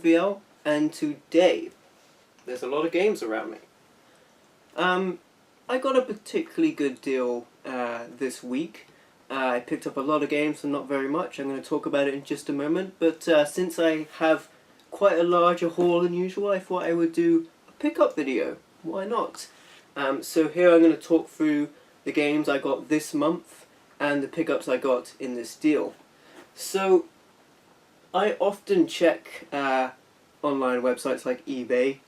VL, and today there's a lot of games around me. I got a particularly good deal this week. I picked up a lot of games and not very much. I'm going to talk about it in just a moment, but since I have quite a larger haul than usual, I thought I would do a pickup video. Why not? So here I'm going to talk through the games I got this month and the pickups I got in this deal. So I often check online websites like eBay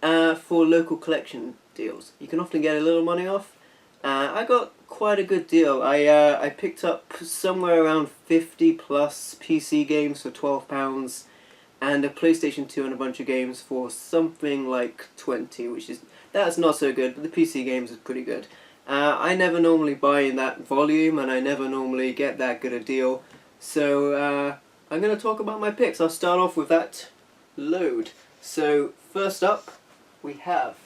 for local collection deals. You can often get a little money off. I got quite a good deal. I picked up somewhere around 50 plus PC games for £12 and a PlayStation 2 and a bunch of games for something like 20, that's not so good, but the PC games is pretty good. I never normally buy in that volume and I never normally get that good a deal, so I'm going to talk about my picks. I'll start off with that load. So first up we have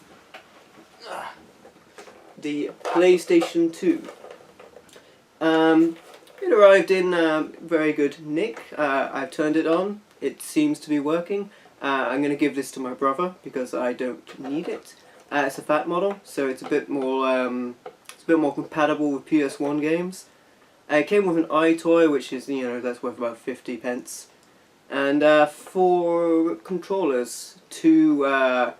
the PlayStation 2. It arrived in very good nick. I've turned it on. It seems to be working. I'm going to give this to my brother because I don't need it. It's a fat model, so it's a bit more compatible with PS1 games. It came with an iToy, which is, that's worth about 50 pence. And 4 controllers, 2 a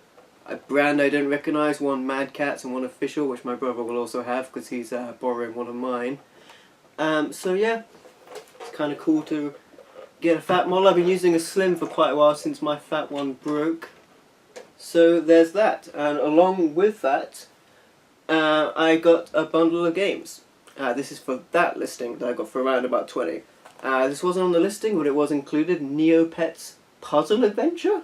brand I don't recognise, 1 Mad Catz and 1 official, which my brother will also have because he's borrowing one of mine. So yeah, it's kind of cool to get a fat model. I've been using a slim for quite a while since my fat one broke. So there's that, and along with that, I got a bundle of games. This is for that listing that I got for around about 20. This wasn't on the listing, but it was included. Neopets Puzzle Adventure.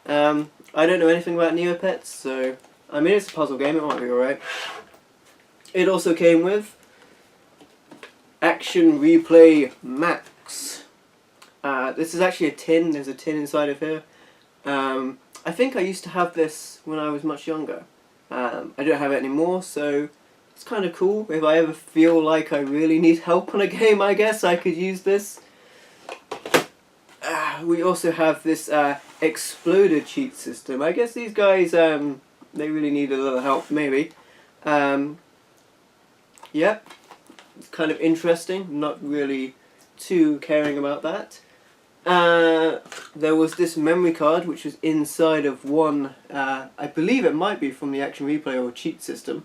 I don't know anything about Neopets, so I mean it's a puzzle game, it might be alright. It also came with Action Replay Max. This is actually a tin, there's a tin inside of here. I think I used to have this when I was much younger. I don't have it anymore, so it's kind of cool. If I ever feel like I really need help on a game, I guess I could use this. We also have this Exploder cheat system. I guess these guys, they really need a little help, maybe. Yep, it's kind of interesting, not really too caring about that. There was this memory card which was inside of one, I believe it might be from the Action Replay or cheat system.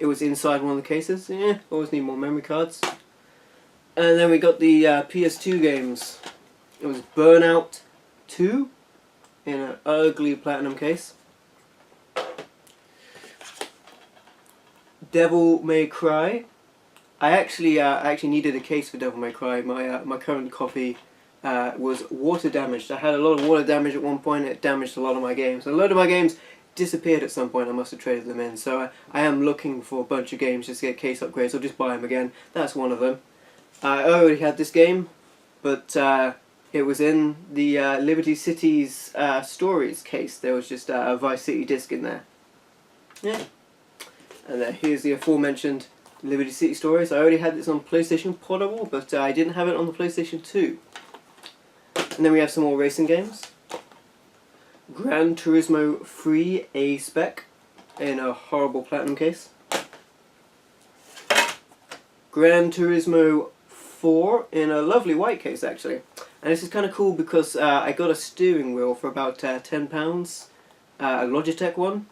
It was inside one of the cases. Yeah, always need more memory cards. And then we got the PS2 games. It was Burnout 2 in an ugly platinum case. Devil May Cry. I actually needed a case for Devil May Cry. My current copy was water damaged. I had a lot of water damage at one point. It damaged a lot of my games. And a lot of my games disappeared at some point. I must have traded them in. So I am looking for a bunch of games just to get case upgrades. I'll just buy them again. That's one of them. I already had this game, but it was in the Liberty City's Stories case. There was just a Vice City disc in there. Yeah. And here's the aforementioned Liberty City Stories. I already had this on PlayStation Portable, but I didn't have it on the PlayStation 2. And then we have some more racing games. Gran Turismo 3 A-Spec in a horrible platinum case. Gran Turismo 4 in a lovely white case actually. And this is kind of cool because I got a steering wheel for about £10. A Logitech one,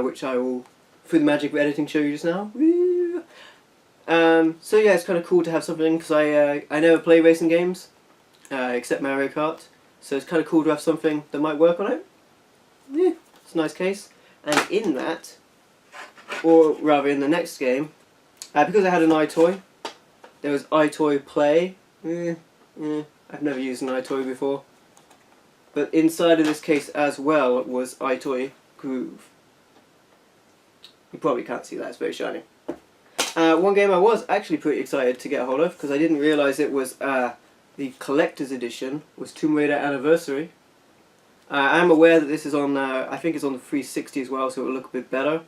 which I will, through the magic of editing, show you just now. Woo! So yeah, it's kind of cool to have something because I never play racing games. Except Mario Kart, so it's kind of cool to have something that might work on it. Yeah, it's a nice case. And in that, or rather in the next game, because I had an iToy, there was iToy Play. I've never used an iToy before. But inside of this case as well was iToy Groove. You probably can't see that, it's very shiny. One game I was actually pretty excited to get a hold of, because I didn't realise it was the collector's edition, was Tomb Raider Anniversary. I am aware that this is on, I think it's on the 360 as well, so it will look a bit better.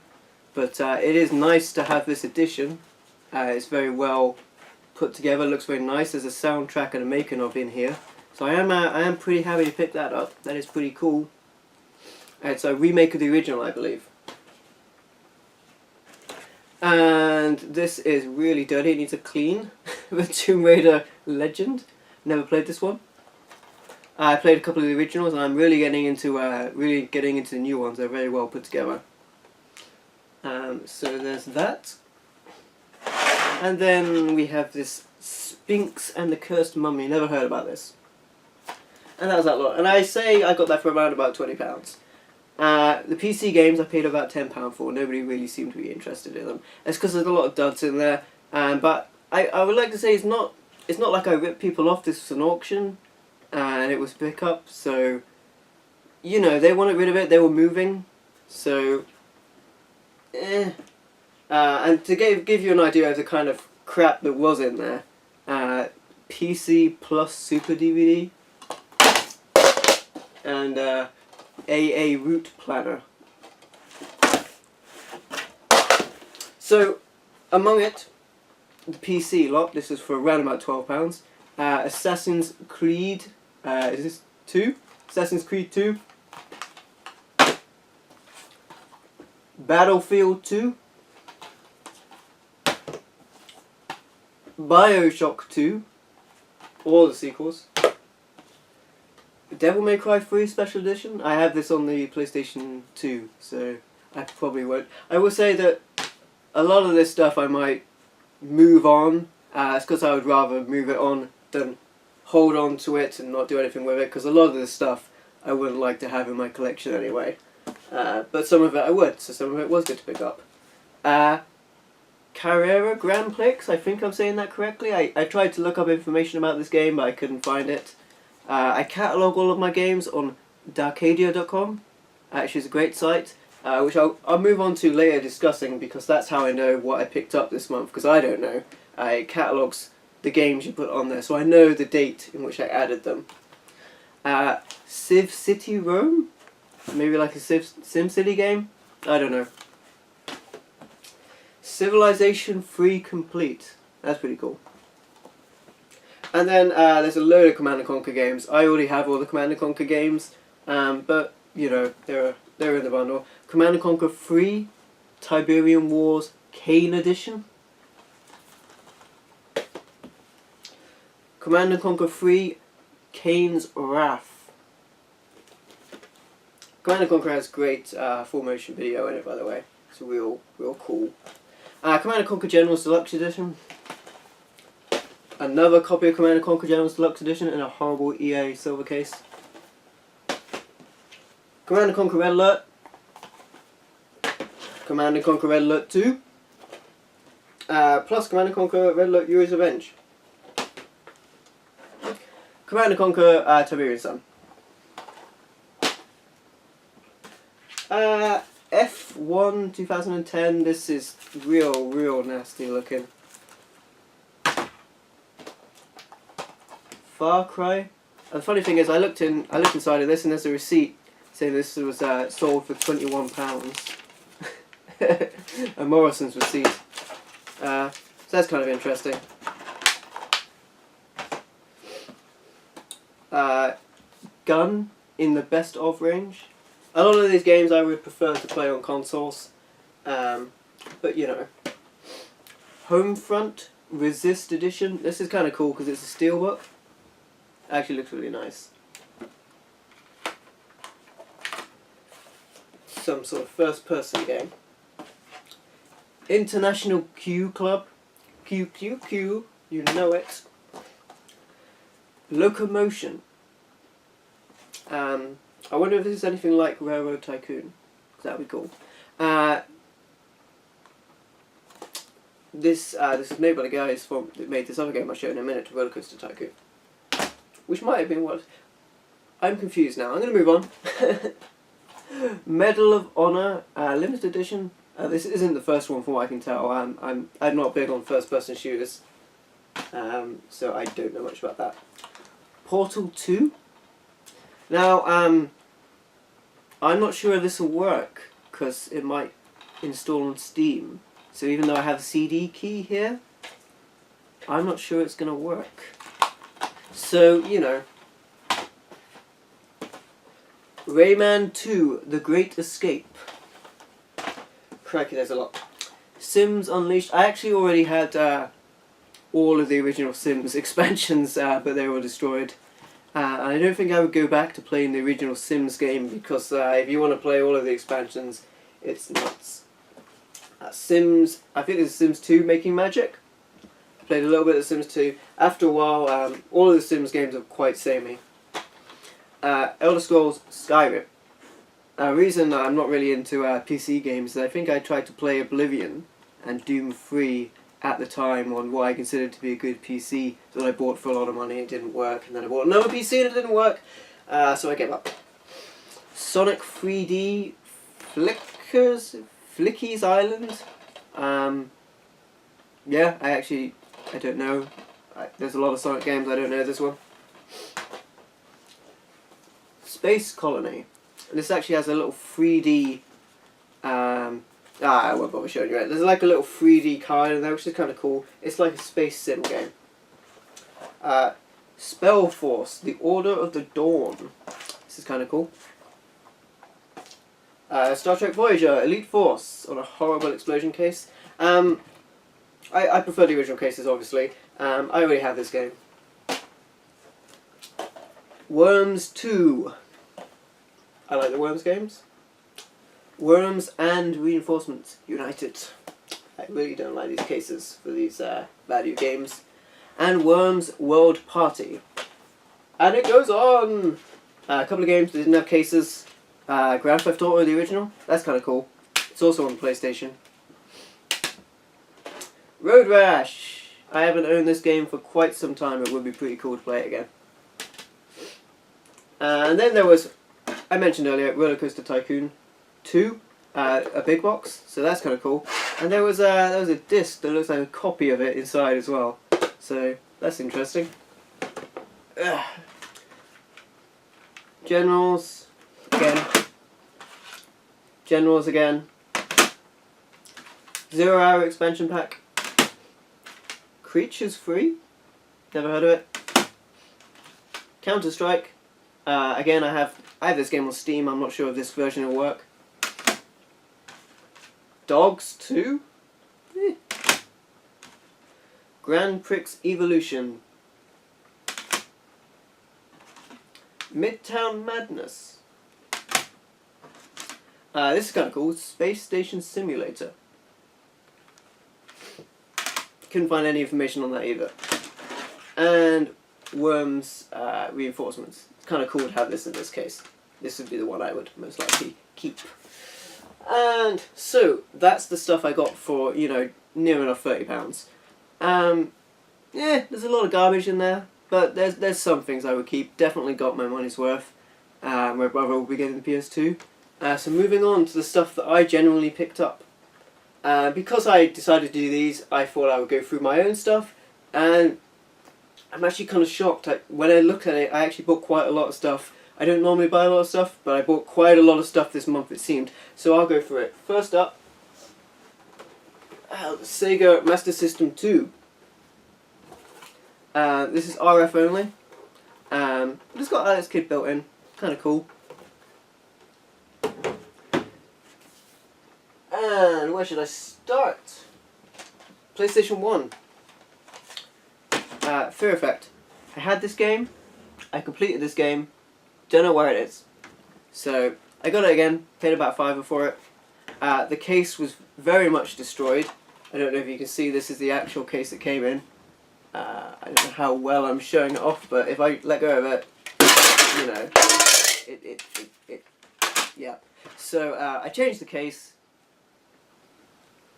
But it is nice to have this edition. It's very well put together, looks very nice. There's a soundtrack and a making of in here. So I am pretty happy to pick that up. That is pretty cool. It's a remake of the original, I believe. And this is really dirty. It needs a clean. The Tomb Raider Legend. Never played this one. I played a couple of the originals, and I'm really getting into the new ones. They're very well put together. So there's that. And then we have this Sphinx and the Cursed Mummy. Never heard about this. And that was that lot. And I say I got that for around about £20. The PC games I paid about £10 for. Nobody really seemed to be interested in them. It's because there's a lot of duds in there. But I would like to say it's not like I ripped people off. This was an auction. And it was pick up, so you know, they wanted rid of it, they were moving, so and to give you an idea of the kind of crap that was in there, PC plus Super DVD and AA Route Planner. So among it, the PC lot, this is for around about £12. Assassin's Creed. Is this 2? Assassin's Creed 2. Battlefield 2. Bioshock 2. All the sequels. Devil May Cry 3 Special Edition. I have this on the PlayStation 2, so I probably won't. I will say that a lot of this stuff I might move on. It's because I would rather move it on than hold on to it and not do anything with it, because a lot of this stuff I wouldn't like to have in my collection anyway. But some of it I would, so some of it was good to pick up. Carrera Grand Prix, I think I'm saying that correctly. I tried to look up information about this game, but I couldn't find it. I catalogue all of my games on Darkadia.com. Actually, it's a great site, which I'll move on to later discussing, because that's how I know what I picked up this month, because I don't know. It catalogues the games you put on there, so I know the date in which I added them. Civ City Rome? Maybe like a SimCity game? I don't know. Civilization 3 Complete. That's pretty cool. And then there's a load of Command & Conquer games. I already have all the Command & Conquer games, but you know, they're in the bundle. Command & Conquer 3 Tiberian Wars Kane Edition. Command & Conquer 3 Kane's Wrath. Command & Conquer has great full motion video in it, by the way. It's real cool. Command & Conquer Generals Deluxe Edition. Another copy of Command & Conquer Generals Deluxe Edition in a horrible EA silver case. Command & Conquer Red Alert. Command & Conquer Red Alert 2. Plus Command & Conquer Red Alert Yuri's Revenge. Command & Conquer Tiberian Sun. F1 2010, this is real nasty looking. Far Cry. The funny thing is, I looked inside of this, and there's a receipt saying this was sold for £21. A Morrison's receipt. So that's kind of interesting. Gun in the best of range. A lot of these games I would prefer to play on consoles, but you know. Homefront Resist Edition. This is kind of cool because it's a steelbook. Actually looks really nice. Some sort of first-person game. International Q Club. Q, you know it. Locomotion. I wonder if this is anything like Railroad Tycoon. That would be cool. This is made by the guys that made this other game I'll show in a minute, Roller Coaster Tycoon. Which might have been what... I'm confused now. I'm going to move on. Medal of Honor Limited Edition. This isn't the first one from what I can tell. I'm not big on first-person shooters. So I don't know much about that. Portal 2. Now, I'm not sure if this will work, because it might install on Steam. So even though I have a CD key here, I'm not sure it's going to work. So, you know, Rayman 2, The Great Escape. Crikey, there's a lot. Sims Unleashed. I actually already had all of the original Sims expansions, but they were destroyed. I don't think I would go back to playing the original Sims game because if you want to play all of the expansions, it's nuts. Sims, I think there's Sims 2 Making Magic. I played a little bit of Sims 2. After a while, all of the Sims games are quite samey. Elder Scrolls Skyrim. The reason I'm not really into PC games is I think I tried to play Oblivion and Doom 3 at the time on what I considered to be a good PC that I bought for a lot of money. It didn't work, and then I bought another PC and it didn't work, so I gave up. Sonic 3D Flicky's Island. Yeah, I don't know. There's a lot of Sonic games, I don't know this one. Space Colony. And this actually has a little 3D... I won't bother showing you it. There's like a little 3D card in there, which is kind of cool. It's like a space sim game. Spellforce, The Order of the Dawn. This is kind of cool. Star Trek Voyager, Elite Force, on a horrible explosion case. I prefer the original cases, obviously. I already have this game. Worms 2. I like the Worms games. Worms and Reinforcements United. I really don't like these cases for these value games. And Worms World Party. And it goes on! A couple of games that didn't have cases. Grand Theft Auto, the original. That's kind of cool. It's also on PlayStation. Road Rash. I haven't owned this game for quite some time. It would be pretty cool to play it again. And then there was, I mentioned earlier, Roller Coaster Tycoon 2, a big box, so that's kind of cool. And there was a disc that looks like a copy of it inside as well, so that's interesting. Generals again. 0 Hour expansion pack. Creatures Free, never heard of it. Counter Strike. Again, I have this game on Steam. I'm not sure if this version will work. Dogs 2? Grand Prix Evolution. Midtown Madness. This is kind of cool. Space Station Simulator. Couldn't find any information on that either. And Worms Reinforcements. It's kind of cool to have this in this case. This would be the one I would most likely keep. And so that's the stuff I got for, you know, near enough £30. Yeah, there's a lot of garbage in there, but there's some things I would keep. Definitely got my money's worth. My brother will be getting the PS2. So moving on to the stuff that I genuinely picked up. Because I decided to do these, I thought I would go through my own stuff, and I'm actually kind of shocked. When I looked at it, I actually bought quite a lot of stuff. I don't normally buy a lot of stuff, but I bought quite a lot of stuff this month, it seemed. So I'll go through it. First up, Sega Master System 2. This is RF only. It's got Alex Kidd built in. Kind of cool. And where should I start? PlayStation 1. Fear Effect. I had this game. I completed this game. Don't know where it is. So I got it again. Paid about £5 for it. The case was very much destroyed. I don't know if you can see, this is the actual case it came in. I don't know how well I'm showing it off, but if I let go of it, you know, yeah. So I changed the case.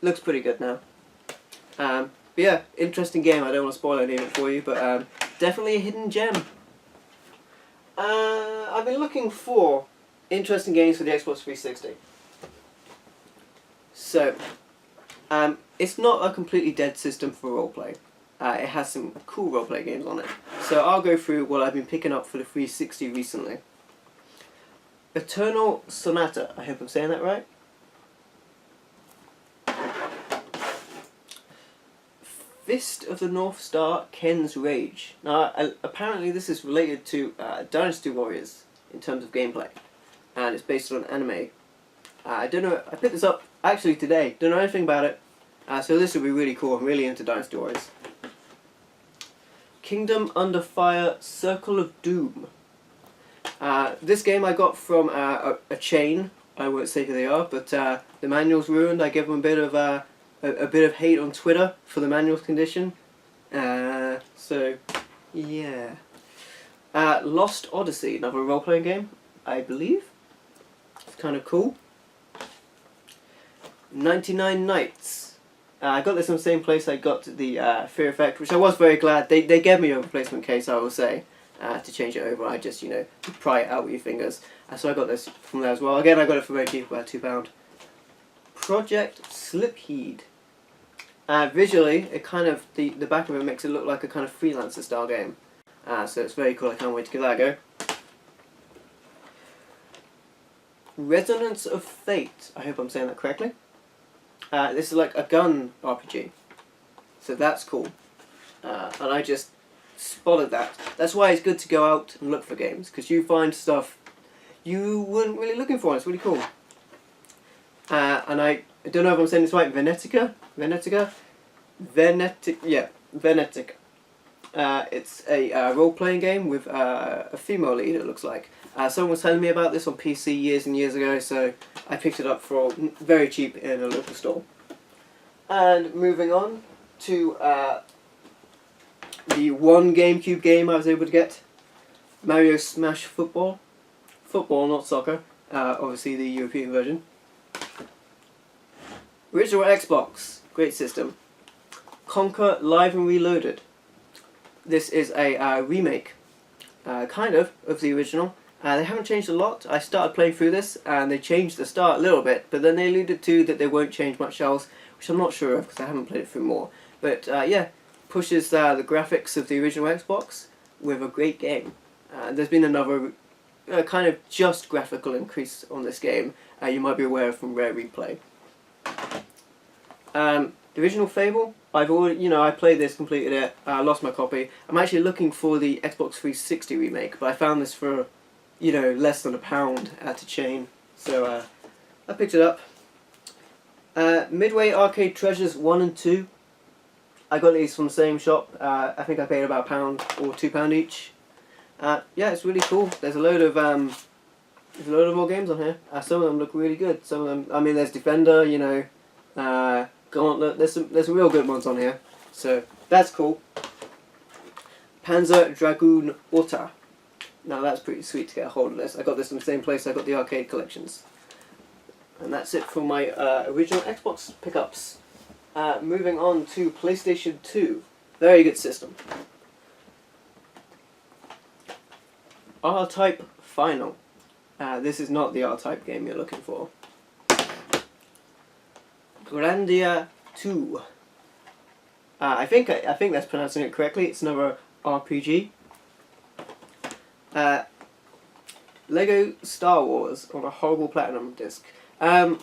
Looks pretty good now. But yeah, interesting game. I don't want to spoil any of it for you, but definitely a hidden gem. I've been looking for interesting games for the Xbox 360. So, it's not a completely dead system for roleplay. It has some cool roleplay games on it. So I'll go through what I've been picking up for the 360 recently. Eternal Sonata. I hope I'm saying that right. Fist of the North Star, Ken's Rage. Now, apparently this is related to Dynasty Warriors in terms of gameplay. and it's based on anime. I don't know. I picked this up actually today. Don't know anything about it, so this will be really cool. I'm really into Dynasty Warriors. Kingdom Under Fire: Circle of Doom. This game I got from a chain. I won't say who they are, but the manual's ruined. I gave them a bit of hate on Twitter for the manual's condition. So yeah. Lost Odyssey, another role-playing game, I believe. It's kind of cool. 99 Nights. I got this in the same place I got the Fear Effect, which I was very glad. They gave me a replacement case, I will say, to change it over. I just, pry it out with your fingers. So I got this from there as well. Again, I got it for very cheap, about £2. Project Slipheed. Visually, it kind of, the back of it makes it look like a kind of freelancer style game. So it's very cool. I can't wait to give that a go. Resonance of Fate. I hope I'm saying that correctly. This is like a gun RPG. So that's cool. And I just spotted that. That's why it's good to go out and look for games, because you find stuff you weren't really looking for. It's really cool. And I don't know if I'm saying this right. Venetica? Yeah, Venetica. It's a role-playing game with a female lead, it looks like. Someone was telling me about this on PC years and years ago, so I picked it up for very cheap in a local store. And moving on to the one GameCube game I was able to get, Mario Smash Football. Football, not soccer. Obviously the European version. Original Xbox, great system. Conquer Live and Reloaded. This is a remake, kind of the original. They haven't changed a lot. I started playing through this and they changed the start a little bit, but then they alluded to that they won't change much else, which I'm not sure of because I haven't played it through more. But yeah, pushes the graphics of the original Xbox with a great game. There's been another kind of just graphical increase on this game. You might be aware of from Rare Replay. The original Fable, I've already, I played this, completed it, lost my copy. I'm actually looking for the Xbox 360 remake, but I found this for, less than £1 at a chain. So I picked it up. Midway Arcade Treasures 1 and 2. I got these from the same shop. I think I paid about £1 or £2 each. Yeah, it's really cool. There's a load of more games on here. Some of them look really good. Some of them, I mean, there's Defender, Gauntlet. There's some real good ones on here. So that's cool. Panzer Dragoon Orta. Now that's pretty sweet to get a hold of this. I got this in the same place I got the arcade collections. And that's it for my original Xbox pickups. Moving on to PlayStation 2. Very good system. R-Type Final. This is not the R-Type game you're looking for. Grandia 2. I think that's pronouncing it correctly. It's another RPG. Lego Star Wars on a horrible platinum disc. I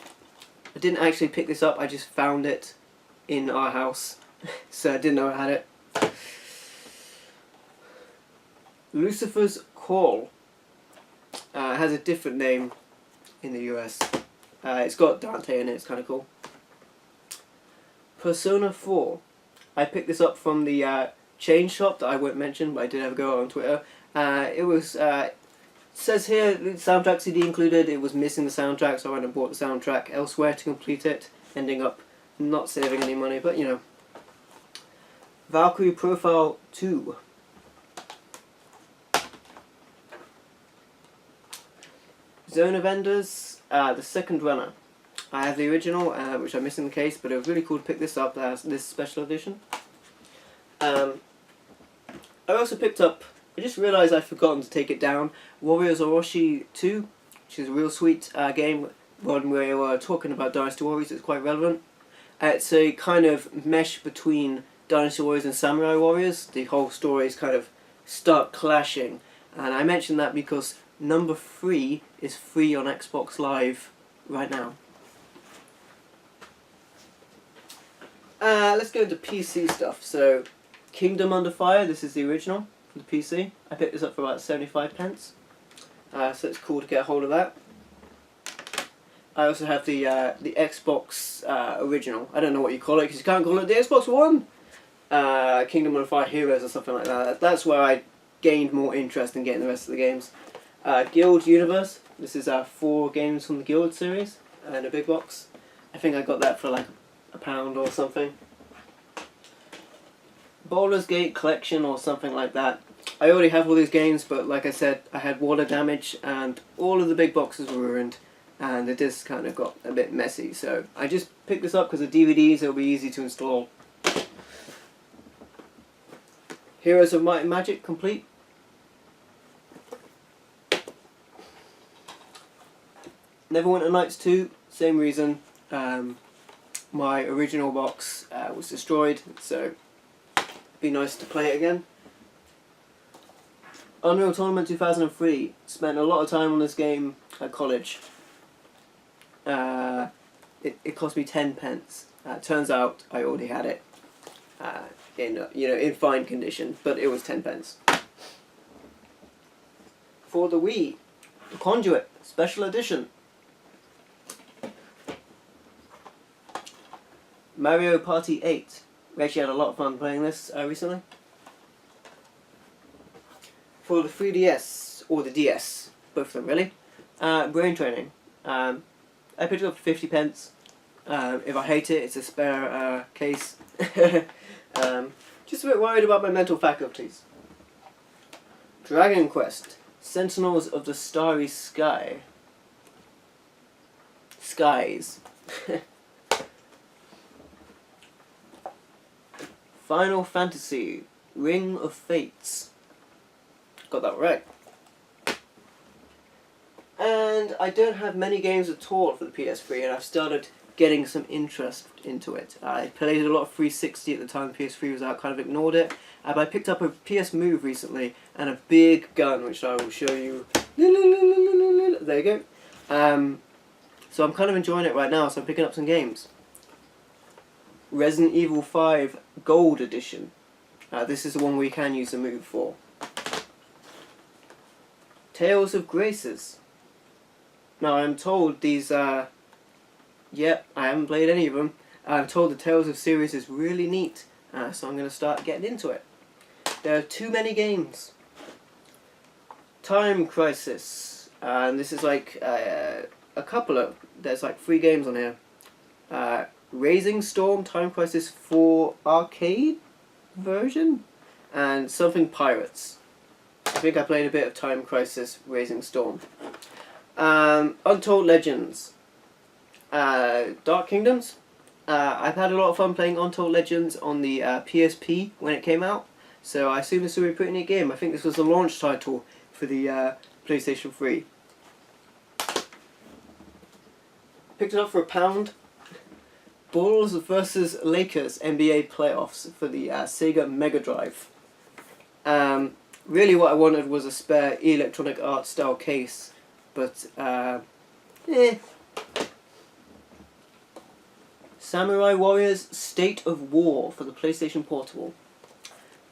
didn't actually pick this up. I just found it in our house, so I didn't know I had it. Lucifer's Call. It has a different name in the US. It's got Dante in it. It's kind of cool. Persona 4. I picked this up from the chain shop that I won't mention, but I did have a go on Twitter. It was, says here, the soundtrack CD included. It was missing the soundtrack, so I went and bought the soundtrack elsewhere to complete it, ending up not saving any money, but Valkyrie Profile 2. Zone of Enders, the second runner. I have the original, which I missed in the case, but it was really cool to pick this up as this special edition. I also picked up, I just realised I'd forgotten to take it down, Warriors Orochi 2, which is a real sweet game. When we were talking about Dynasty Warriors, it's quite relevant. It's a kind of mesh between Dynasty Warriors and Samurai Warriors. The whole stories kind of start clashing. And I mention that because number 3 is free on Xbox Live right now. Let's go into PC stuff. So, Kingdom Under Fire, this is the original for the PC. I picked this up for about 75 pence. So it's cool to get a hold of that. I also have the Xbox original. I don't know what you call it, because you can't call it the Xbox One. Kingdom of Fire Heroes or something like that. That's where I gained more interest in getting the rest of the games. Guild Universe. This is 4 games from the Guild series and a big box. I think I got that for like £1 or something. Baldur's Gate Collection or something like that. I already have all these games, but like I said, I had water damage and all of the big boxes were ruined and the discs kind of got a bit messy, so I just picked this up because the DVDs, it'll be easy to install. Heroes of Might and Magic complete. Neverwinter Nights 2, same reason. My original box was destroyed, so it'd be nice to play it again. Unreal Tournament 2003, spent a lot of time on this game at college. It cost me 10p. Turns out I already had it in fine condition, but it was 10p. For the Wii, The Conduit Special Edition. Mario Party 8. We actually had a lot of fun playing this recently. For the 3DS, or the DS, both of them really, Brain Training. I picked it up for 50p. If I hate it, it's a spare case. Just a bit worried about my mental faculties. Dragon Quest, Sentinels of the Starry Sky. Skies. Final Fantasy, Ring of Fates. Got that right. And I don't have many games at all for the PS3, and I've started getting some interest into it. I played a lot of 360 at the time the PS3 was out, kind of ignored it. But I picked up a PS Move recently, and a big gun, which I will show you. There you go. So I'm kind of enjoying it right now, so I'm picking up some games. Resident Evil 5 Gold Edition. This is the one we can use the Move for. Tales of Graces. Now I'm told these, yeah, I haven't played any of them. I'm told the Tales of series is really neat, so I'm going to start getting into it. There are too many games. Time Crisis, and this is like a couple of, there's like 3 games on here. Raising Storm, Time Crisis 4 arcade version, and something Pirates. I think I played a bit of Time Crisis Raising Storm. Untold Legends. Dark Kingdoms. I've had a lot of fun playing Untold Legends on the PSP when it came out, so I assume this will be a pretty neat game. I think this was the launch title for the PlayStation 3. Picked it up for £1. Bulls vs Lakers NBA Playoffs for the Sega Mega Drive. Really what I wanted was a spare Electronic Arts style case, but Samurai Warriors State of War for the PlayStation Portable.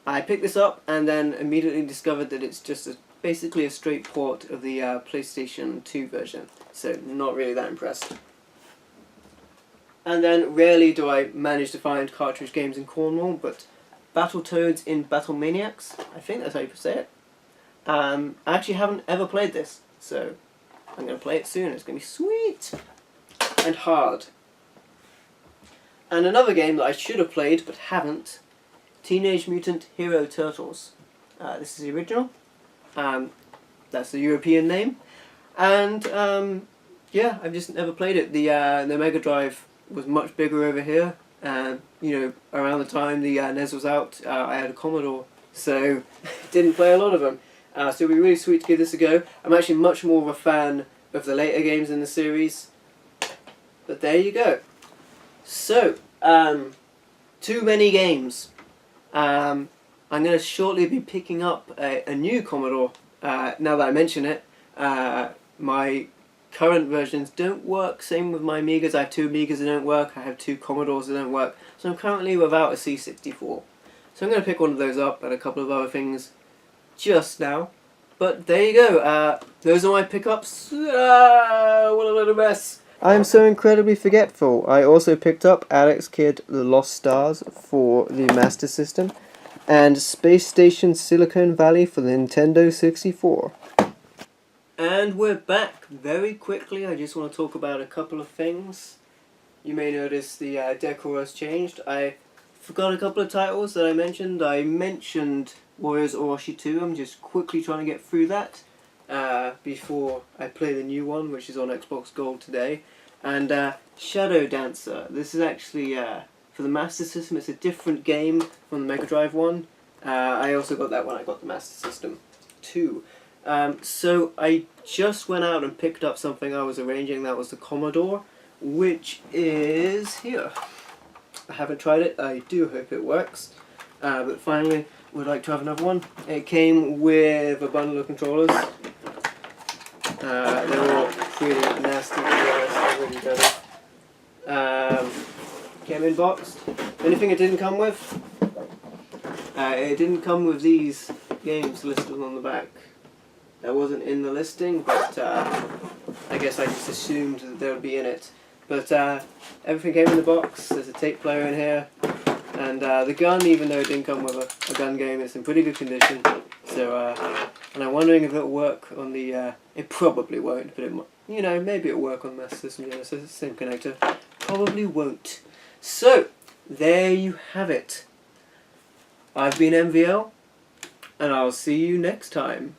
I picked this up and then immediately discovered that it's just basically a straight port of the PlayStation 2 version, so not really that impressed. And then rarely do I manage to find cartridge games in Cornwall, but Battletoads in Battlemaniacs, I think that's how you say it. I actually haven't ever played this, so I'm going to play it soon. It's going to be sweet and hard. And another game that I should have played but haven't, Teenage Mutant Hero Turtles. This is the original. That's the European name. And yeah, I've just never played it. The Mega Drive was much bigger over here, and around the time the NES was out, I had a Commodore, so didn't play a lot of them. So it'd be really sweet to give this a go. I'm actually much more of a fan of the later games in the series, but there you go. So, too many games. I'm going to shortly be picking up a new Commodore, now that I mention it. My current versions don't work, same with my Amigas. I have 2 Amigas that don't work, I have 2 Commodores that don't work, so I'm currently without a C64. So I'm going to pick one of those up and a couple of other things just now. But there you go, those are my pickups. What a little mess. I am so incredibly forgetful. I also picked up Alex Kidd The Lost Stars for the Master System and Space Station Silicon Valley for the Nintendo 64. And we're back very quickly. I just want to talk about a couple of things. You may notice the decor has changed. I forgot a couple of titles that I mentioned. I mentioned Warriors Orochi 2. I'm just quickly trying to get through that before I play the new one, which is on Xbox Gold today. And Shadow Dancer. This is actually for the Master System. It's a different game from the Mega Drive one. I also got that when I got the Master System too. So I just went out and picked up something I was arranging. That was the Commodore, which is here. I haven't tried it. I do hope it works. But finally, would like to have another one. It came with a bundle of controllers. They're all pretty nasty to be honest. I really don't. Came in boxed. Anything it didn't come with? It didn't come with these games listed on the back. That wasn't in the listing, but I guess I just assumed that they would be in it. But everything came in the box. There's a tape player in here, and the gun, even though it didn't come with a gun game, it's in pretty good condition. So, and I'm wondering if it'll work on the. It probably won't, but it might. You know, maybe it'll work on the Master System. Yeah, it's the same connector. Probably won't. So there you have it. I've been MVL, and I'll see you next time.